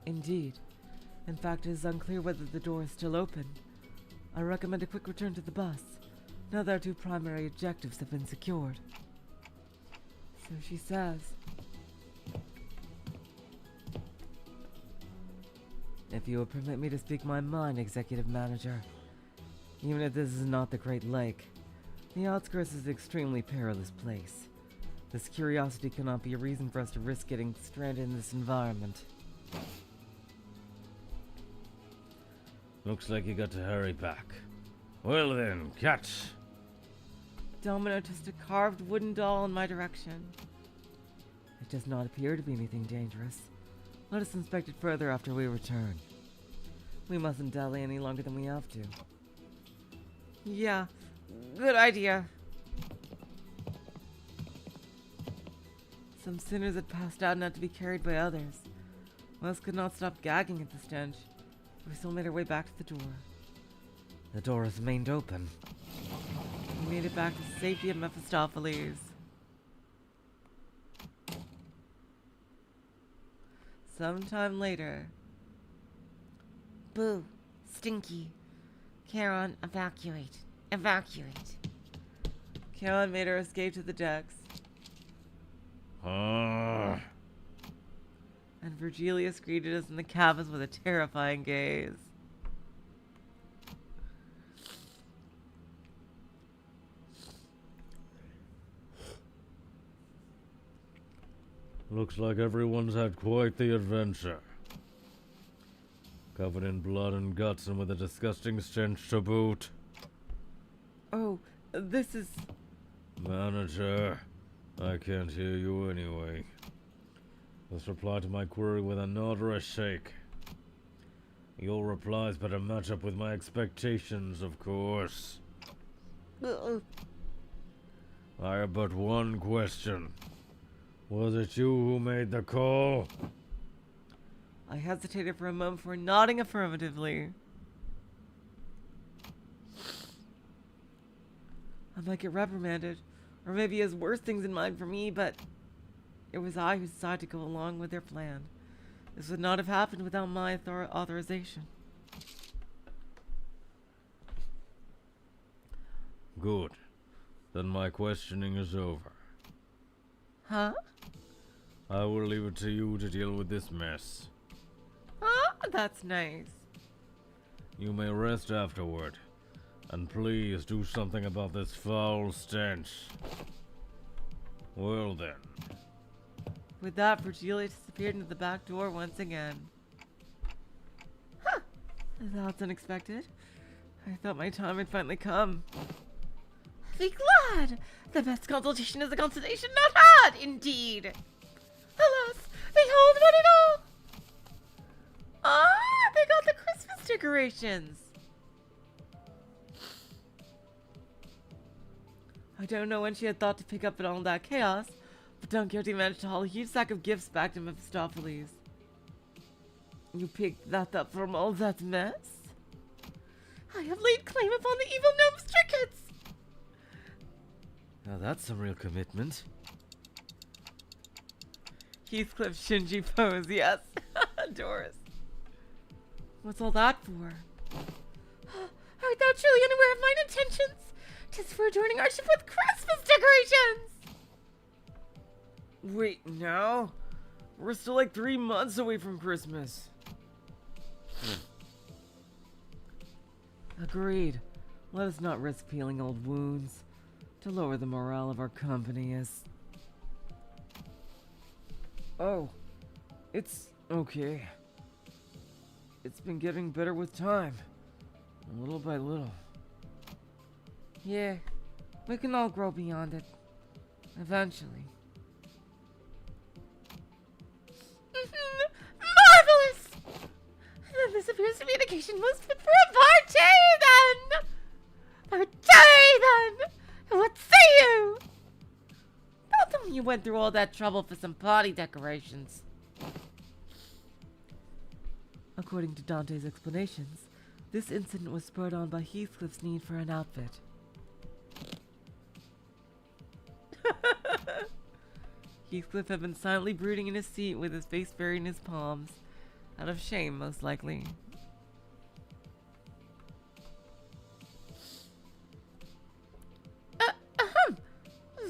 Indeed. In fact, it is unclear whether the door is still open. I recommend a quick return to the bus, now that our two primary objectives have been secured. So she says. If you would permit me to speak my mind, Executive Manager. Even if this is not the Great Lake, the Outskirts is an extremely perilous place. This curiosity cannot be a reason for us to risk getting stranded in this environment. Looks like you got to hurry back. Well then, catch! Domino tossed a carved wooden doll in my direction. It does not appear to be anything dangerous. Let us inspect it further after we return. We mustn't dally any longer than we have to. Yeah, good idea. Some sinners had passed out and had to be carried by others. Most could not stop gagging at the stench. We still made our way back to the door. The door has remained open. We made it back to the safety of Mephistopheles. Sometime later. Boo. Stinky. Charon, evacuate. Evacuate. Charon made her escape to the decks. Ah. And Virgilius greeted us in the cabins with a terrifying gaze. Looks like everyone's had quite the adventure. Covered in blood and guts and with a disgusting stench to boot. Oh, this is... Manager, I can't hear you anyway. Just reply to my query with a nod or a shake. Your replies better match up with my expectations, of course. I have but one question. Was it you who made the call? I hesitated for a moment before nodding affirmatively. I might get reprimanded, or maybe he has worse things in mind for me, but it was I who decided to go along with their plan. This would not have happened without my authorization. Good. Then my questioning is over. Huh? I will leave it to you to deal with this mess. Huh? That's nice. You may rest afterward. And please do something about this foul stench. Well then. With that, Virgilia disappeared into the back door once again. Huh! That's unexpected. I thought my time had finally come. Be glad! The best consultation is a consultation not had, indeed! Alas, behold what it all! Ah, they got the Christmas decorations! I don't know when she had thought to pick up all that chaos, but Don Quixote managed to haul a huge sack of gifts back to Mephistopheles. You picked that up from all that mess? I have laid claim upon the evil gnome's trinkets! Now that's some real commitment. Heathcliff Shinji pose, yes. Doris. What's all that for? Art thou truly unaware of mine intentions? 'Tis for adorning our ship with Christmas decorations! Wait, now? We're still like 3 months away from Christmas. Agreed. Let us not risk peeling old wounds. To lower the morale of our company is... Oh, it's okay. It's been getting better with time. Little by little. Yeah, we can all grow beyond it. Eventually. Marvelous! Then this appears to be an occasion most fit for a party, then! Party, then! What say you? Don't tell me you went through all that trouble for some party decorations. According to Dante's explanations, this incident was spurred on by Heathcliff's need for an outfit. Heathcliff had been silently brooding in his seat with his face buried in his palms. Out of shame, most likely.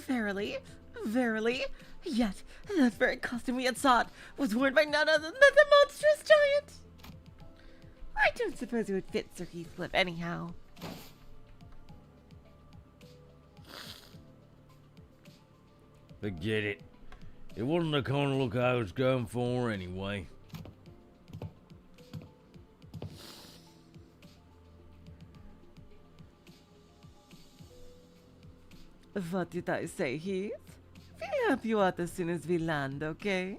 Verily, verily, yet that very costume we had sought was worn by none other than the monstrous giant. I don't suppose it would fit Sir Heathcliff anyhow. Forget it. It wasn't the kind of look I was going for anyway. What did I say, Heath? We'll help you out as soon as we land, okay?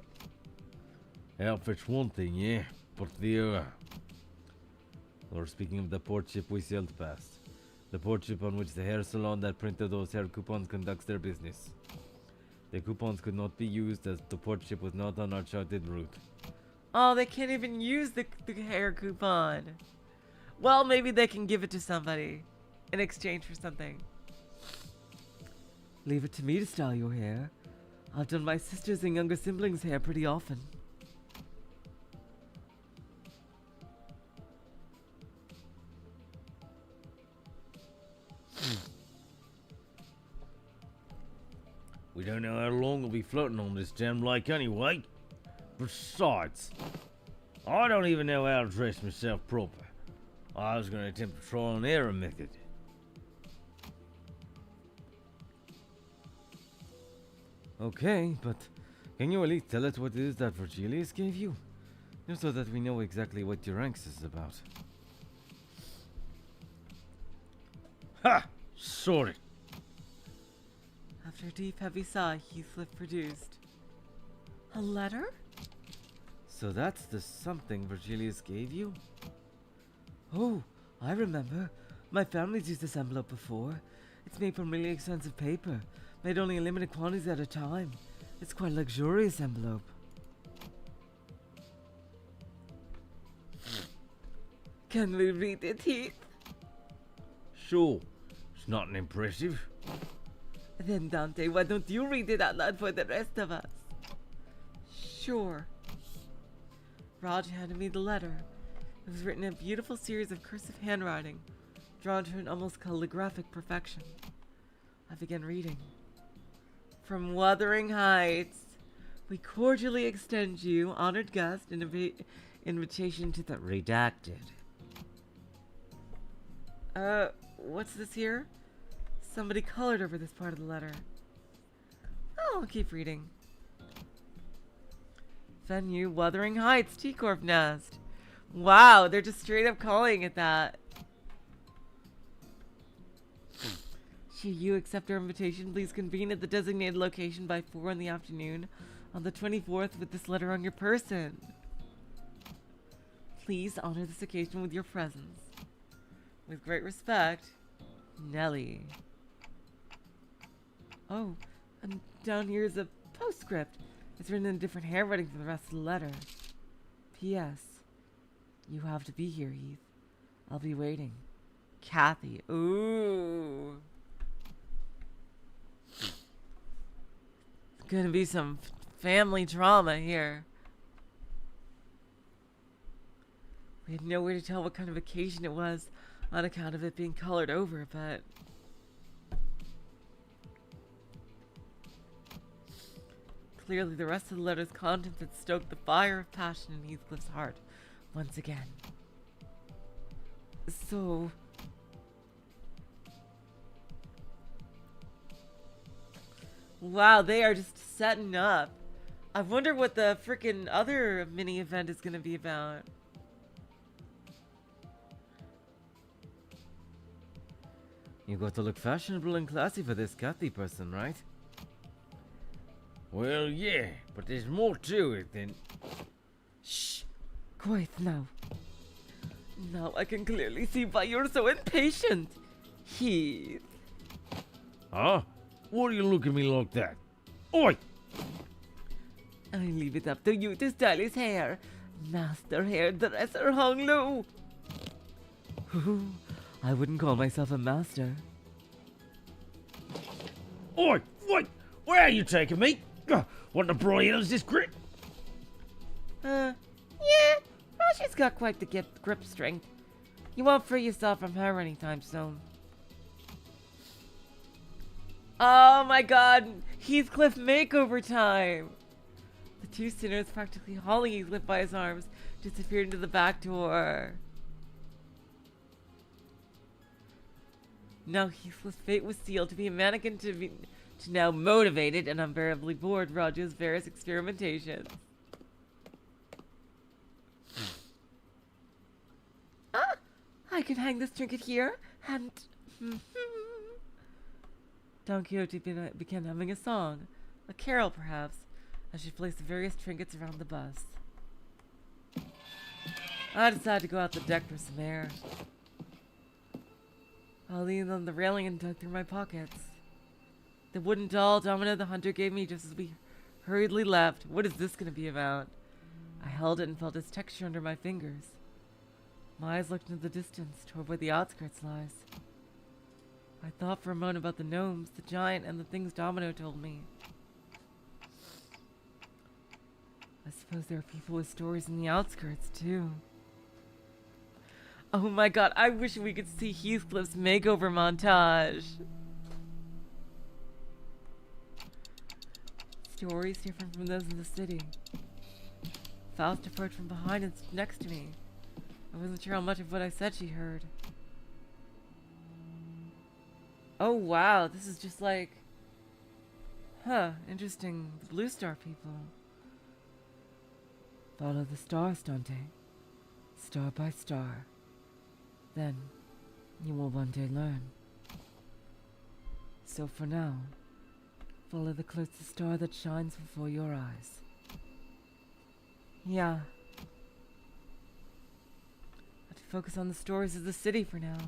Outfit's one thing, yeah, but the other. Or speaking of the port ship we sailed past. The port ship on which the hair salon that printed those hair coupons conducts their business. The coupons could not be used as the port ship was not on our charted route. Oh, they can't even use the hair coupon. Well, maybe they can give it to somebody in exchange for something. Leave it to me to style your hair. I've done my sister's and younger siblings' hair pretty often. We don't know how long we'll be floating on this damn lake anyway. Besides, I don't even know how to dress myself proper. I was going to attempt a trial and error method. Okay, but can you at least tell us what it is that Virgilius gave you? Just so that we know exactly what your angst is about. Ha! Sorted. After a deep, heavy sigh, Heathcliff produced a letter? So that's the something Virgilius gave you? Oh, I remember. My family's used this envelope before. It's made from really expensive paper, made only in limited quantities at a time. It's quite a luxurious envelope. Can we read it, Heath? Sure. It's not an impressive. Then, Dante, why don't you read it out loud for the rest of us? Sure. Raj handed me the letter. It was written in a beautiful series of cursive handwriting, drawn to an almost calligraphic perfection. I began reading. From Wuthering Heights, we cordially extend you, honored guest, an invitation to the redacted. What's this here? Somebody colored over this part of the letter. Oh, I'll keep reading. Venue, Wuthering Heights, T-Corp Nest. Wow, they're just straight up calling it that. Should you accept our invitation, please convene at the designated location by 4 in the afternoon on the 24th with this letter on your person. Please honor this occasion with your presence. With great respect, Nellie. Oh, and down here is a postscript. It's written in different handwriting from the rest of the letter. P.S. You have to be here, Heath. I'll be waiting. Cathy. Ooh. Gonna be some family drama here. We had no way to tell what kind of occasion it was on account of it being colored over, but clearly the rest of the letter's contents had stoked the fire of passion in Heathcliff's heart once again. So, wow, they are just setting up. I wonder what the freaking other mini event is gonna be about. You got to look fashionable and classy for this Cathy person, right? Well, yeah, but there's more to it than... Shh! Quiet now. Now I can clearly see why you're so impatient, Heath. Huh? What do you look at me like that? Oi! I leave it up to you to style his hair. Master hairdresser hung low. Ooh, I wouldn't call myself a master. Oi! Wait! Where are you taking me? What the bloody hell is this grip? Yeah, well, she's got quite the grip strength. You won't free yourself from her anytime soon. Oh my god, Heathcliff makeover time! The two sinners, practically hauling Heathcliff by his arms, disappeared into the back door. Now Heathless fate was sealed to be a mannequin to now motivated and unbearably bored Raju's various experimentations. Ah! I can hang this trinket here, and... Don Quixote began humming a song, a carol perhaps, as she placed the various trinkets around the bus. I decided to go out the deck for some air. I leaned on the railing and dug through my pockets. The wooden doll Domino the Hunter gave me just as we hurriedly left. What is this going to be about? I held it and felt its texture under my fingers. My eyes looked into the distance, toward where the outskirts lies. I thought for a moment about the gnomes, the giant, and the things Domino told me. I suppose there are people with stories in the outskirts, too. Oh my god, I wish we could see Heathcliff's makeover montage. Stories different from those in the city. Faust approached from behind and stood next to me. I wasn't sure how much of what I said she heard. Oh wow, this is just like... Huh, interesting. The Blue Star people. Follow the stars, Dante. Star by star. Then, you will one day learn. So for now, follow the closest star that shines before your eyes. Yeah. I have to focus on the stories of the city for now.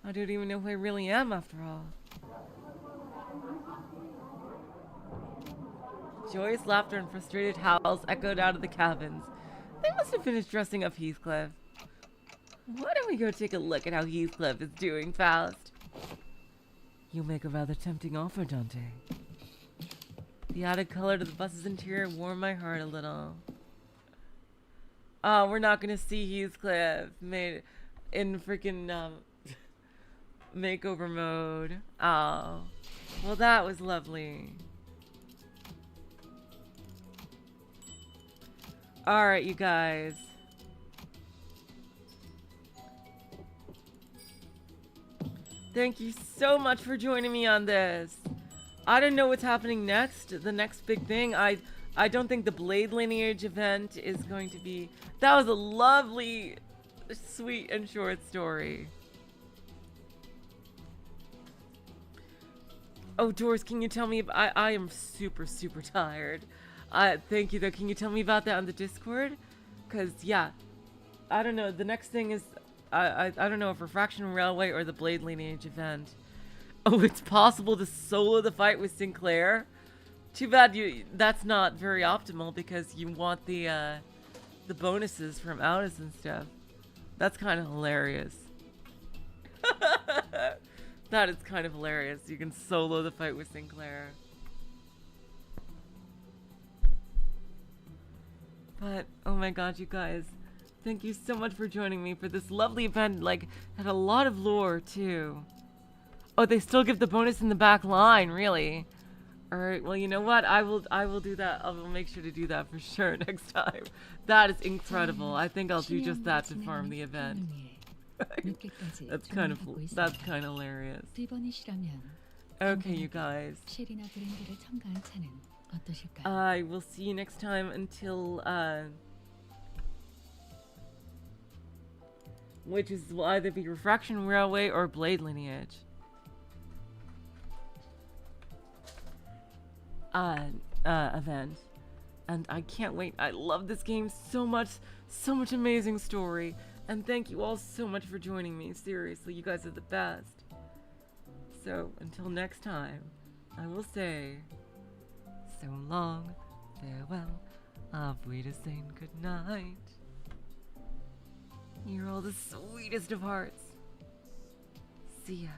I don't even know who I really am after all. Joyous laughter and frustrated howls echoed out of the cabins. They must have finished dressing up Heathcliff. Why don't we go take a look at how Heathcliff is doing, Faust? You make a rather tempting offer, Dante. The added color to the bus's interior warmed my heart a little. Oh, we're not gonna see Heathcliff made in freaking makeover mode. Oh, well, that was lovely. All right, you guys. Thank you so much for joining me on this. I don't know what's happening next. The next big thing. I don't think the Blade Lineage event is going to be... That was a lovely, sweet, and short story. Oh, Doris, can you tell me... I am super, super tired. Thank you, though. Can you tell me about that on the Discord? Because, yeah. I don't know. The next thing is... I don't know if Refraction Railway or the Blade Lineage event. Oh, it's possible to solo the fight with Sinclair? Too bad that's not very optimal because you want the bonuses from Outis and stuff. That's kind of hilarious. That is kind of hilarious. You can solo the fight with Sinclair. But, oh my god, you guys. Thank you so much for joining me for this lovely event. Like, had a lot of lore, too. Oh, they still give the bonus in the back line, really? Alright, well, you know what? I will do that. I will make sure to do that for sure next time. That is incredible. I think I'll do just that to farm the event. That's kind of hilarious. Okay, you guys. I will see you next time until, which will either be Refraction Railway or Blade Lineage. Event. And I can't wait. I love this game so much. So much amazing story. And thank you all so much for joining me. Seriously, you guys are the best. So, until next time, I will say, so long, farewell, auf Wiedersehen, good night. You're all the sweetest of hearts. See ya.